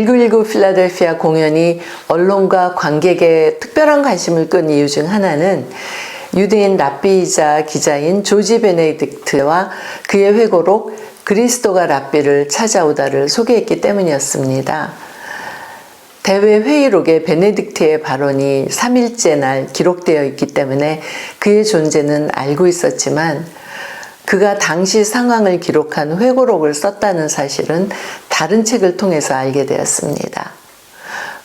1919 필라델피아 공연이 언론과 관객의 특별한 관심을 끈 이유 중 하나는 유대인 랍비이자 기자인 조지 베네딕트와 그의 회고록 그리스도가 랍비를 찾아오다를 소개했기 때문이었습니다. 대회 회의록에 베네딕트의 발언이 3일째 날 기록되어 있기 때문에 그의 존재는 알고 있었지만 그가 당시 상황을 기록한 회고록을 썼다는 사실은 다른 책을 통해서 알게 되었습니다.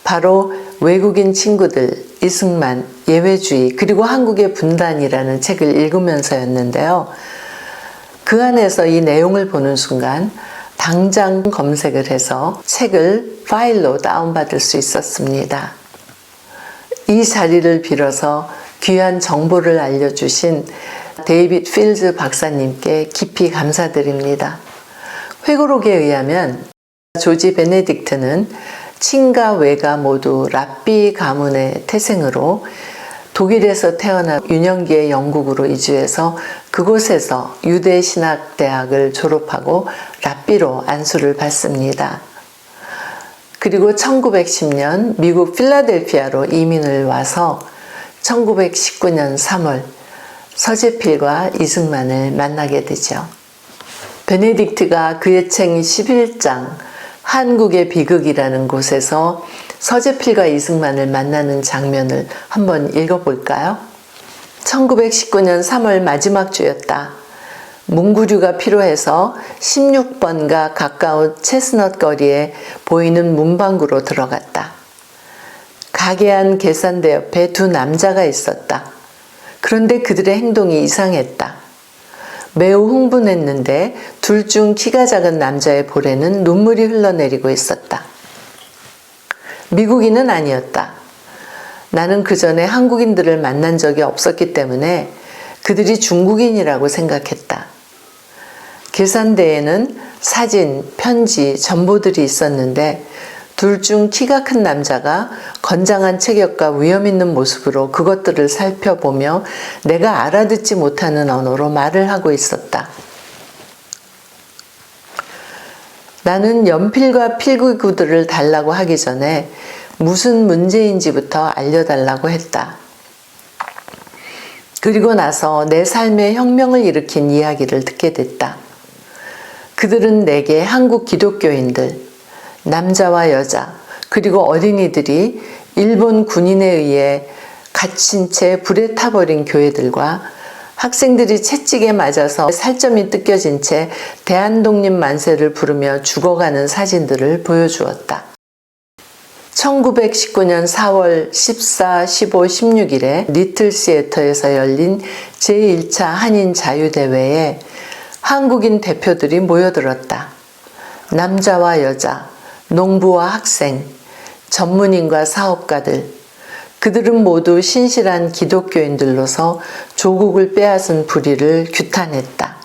바로 외국인 친구들, 이승만, 예외주의, 그리고 한국의 분단이라는 책을 읽으면서였는데요. 그 안에서 이 내용을 보는 순간 당장 검색을 해서 책을 파일로 다운받을 수 있었습니다. 이 자리를 빌어서 귀한 정보를 알려주신 데이빗 필즈 박사님께 깊이 감사드립니다. 회고록에 의하면 조지 베네딕트는 친가 외가 모두 랍비 가문의 태생으로 독일에서 태어나 유년기에 영국으로 이주해서 그곳에서 유대신학대학을 졸업하고 랍비로 안수를 받습니다. 그리고 1910년 미국 필라델피아로 이민을 와서 1919년 3월 서재필과 이승만을 만나게 되죠. 베네딕트가 그의 책 11장 한국의 비극이라는 곳에서 서재필과 이승만을 만나는 장면을 한번 읽어볼까요? 1919년 3월 마지막 주였다. 문구류가 필요해서 16번가 가까운 체스넛 거리에 보이는 문방구로 들어갔다. 가게 안 계산대 옆에 두 남자가 있었다. 그런데 그들의 행동이 이상했다. 매우 흥분했는데 둘 중 키가 작은 남자의 볼에는 눈물이 흘러내리고 있었다. 미국인은 아니었다. 나는 그 전에 한국인들을 만난 적이 없었기 때문에 그들이 중국인이라고 생각했다. 계산대에는 사진, 편지, 전보들이 있었는데 둘 중 키가 큰 남자가 건장한 체격과 위험 있는 모습으로 그것들을 살펴보며 내가 알아듣지 못하는 언어로 말을 하고 있었다. 나는 연필과 필기구들을 달라고 하기 전에 무슨 문제인지부터 알려달라고 했다. 그리고 나서 내 삶에 혁명을 일으킨 이야기를 듣게 됐다. 그들은 내게 한국 기독교인들, 남자와 여자, 그리고 어린이들이 일본 군인에 의해 갇힌 채 불에 타버린 교회들과 학생들이 채찍에 맞아서 살점이 뜯겨진 채 대한독립 만세를 부르며 죽어가는 사진들을 보여주었다. 1919년 4월 14, 15, 16일에 리틀 시애터에서 열린 제1차 한인 자유대회에 한국인 대표들이 모여들었다. 남자와 여자, 농부와 학생, 전문인과 사업가들, 그들은 모두 신실한 기독교인들로서 조국을 빼앗은 불의를 규탄했다.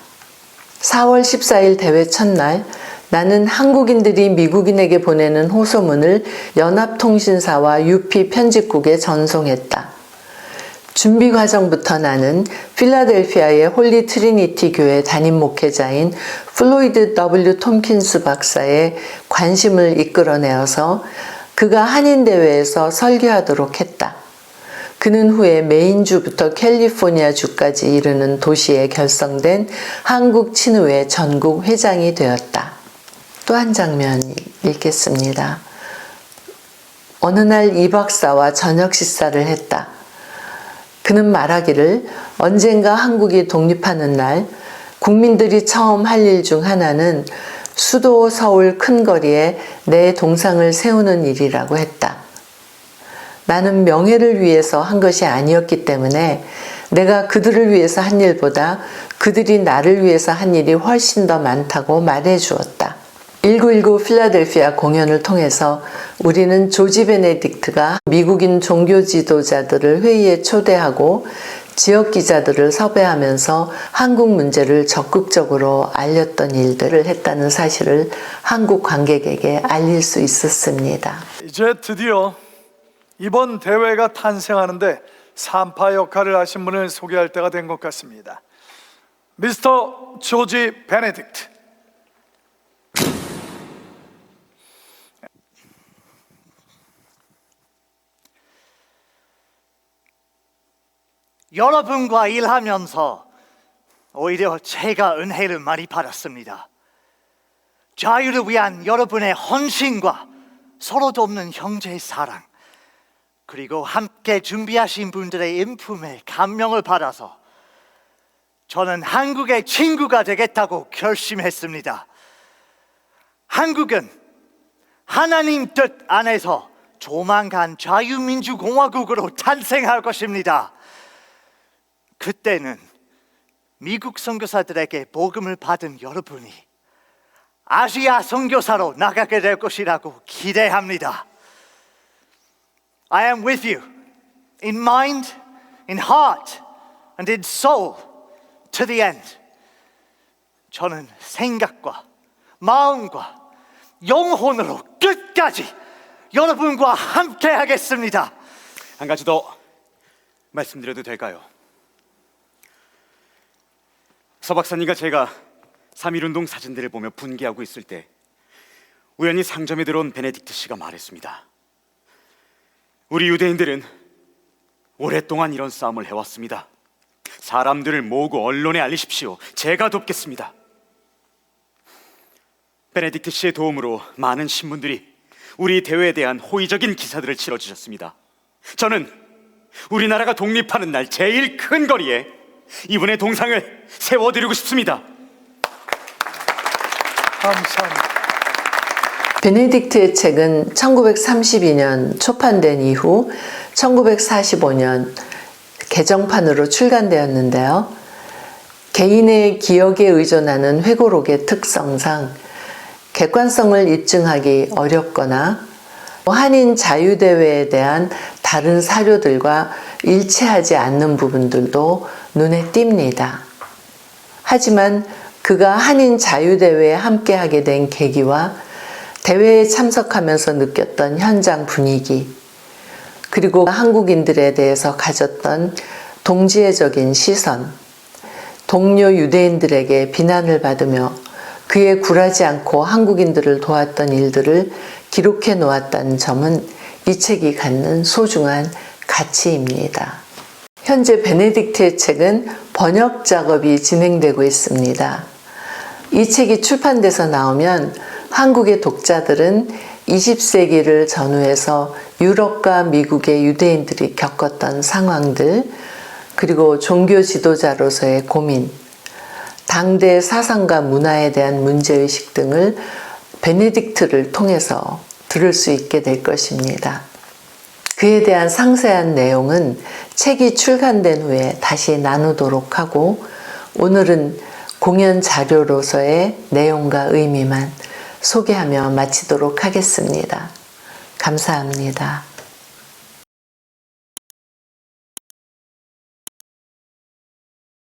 4월 14일 대회 첫날 나는 한국인들이 미국인에게 보내는 호소문을 연합통신사와 UP 편집국에 전송했다. 준비 과정부터 나는 필라델피아의 홀리 트리니티 교회 담임 목회자인 플로이드 W. 톰킨스 박사의 관심을 이끌어내어서 그가 한인대회에서 설교하도록 했다. 그는 후에 메인주부터 캘리포니아주까지 이르는 도시에 결성된 한국 친우회 전국 회장이 되었다. 또 한 장면 읽겠습니다. 어느 날 이 박사와 저녁 식사를 했다. 그는 말하기를 언젠가 한국이 독립하는 날 국민들이 처음 할 일 중 하나는 수도 서울 큰 거리에 내 동상을 세우는 일이라고 했다. 나는 명예를 위해서 한 것이 아니었기 때문에 내가 그들을 위해서 한 일보다 그들이 나를 위해서 한 일이 훨씬 더 많다고 말해 주었다. 1919 필라델피아 공연을 통해서 우리는 조지 베네딕트가 미국인 종교 지도자들을 회의에 초대하고 지역 기자들을 섭외하면서 한국 문제를 적극적으로 알렸던 일들을 했다는 사실을 한국 관객에게 알릴 수 있었습니다. 이제 드디어 이번 대회가 탄생하는데 산파 역할을 하신 분을 소개할 때가 된 것 같습니다. 미스터 조지 베네딕트. 여러분과 일하면서 오히려 제가 은혜를 많이 받았습니다. 자유를 위한 여러분의 헌신과 서로 돕는 형제의 사랑, 그리고 함께 준비하신 분들의 인품에 감명을 받아서 저는 한국의 친구가 되겠다고 결심했습니다. 한국은 하나님 뜻 안에서 조만간 자유민주공화국으로 탄생할 것입니다. 그때는 미국 선교사들에게 복음을 받은 여러분이 아시아 선교사로 나가게 될 것이라고 기대합니다. I am with you in mind, in heart, and in soul to the end. 저는 생각과 마음과 영혼으로 끝까지 여러분과 함께 하겠습니다. 한 가지 더 말씀드려도 될까요? 서 박사님과 제가 3.1운동 사진들을 보며 분개하고 있을 때 우연히 상점에 들어온 베네딕트 씨가 말했습니다. 우리 유대인들은 오랫동안 이런 싸움을 해왔습니다. 사람들을 모으고 언론에 알리십시오. 제가 돕겠습니다. 베네딕트 씨의 도움으로 많은 신문들이 우리 대회에 대한 호의적인 기사들을 실어주셨습니다. 저는 우리나라가 독립하는 날 제일 큰 거리에 이분의 동상을 세워드리고 싶습니다. 감사합니다. 베네딕트의 책은 1932년 초판된 이후 1945년 개정판으로 출간되었는데요. 개인의 기억에 의존하는 회고록의 특성상 객관성을 입증하기 어렵거나 한인 자유대회에 대한 다른 사료들과 일치하지 않는 부분들도 눈에 띕니다. 하지만 그가 한인 자유대회에 함께하게 된 계기와 대회에 참석하면서 느꼈던 현장 분위기, 그리고 한국인들에 대해서 가졌던 동지애적인 시선, 동료 유대인들에게 비난을 받으며 그에 굴하지 않고 한국인들을 도왔던 일들을 기록해 놓았다는 점은 이 책이 갖는 소중한 가치입니다. 현재 베네딕트의 책은 번역 작업이 진행되고 있습니다. 이 책이 출판돼서 나오면 한국의 독자들은 20세기를 전후해서 유럽과 미국의 유대인들이 겪었던 상황들, 그리고 종교 지도자로서의 고민, 당대 사상과 문화에 대한 문제의식 등을 베네딕트를 통해서 들을 수 있게 될 것입니다. 그에 대한 상세한 내용은 책이 출간된 후에 다시 나누도록 하고, 오늘은 공연 자료로서의 내용과 의미만 소개하며 마치도록 하겠습니다. 감사합니다.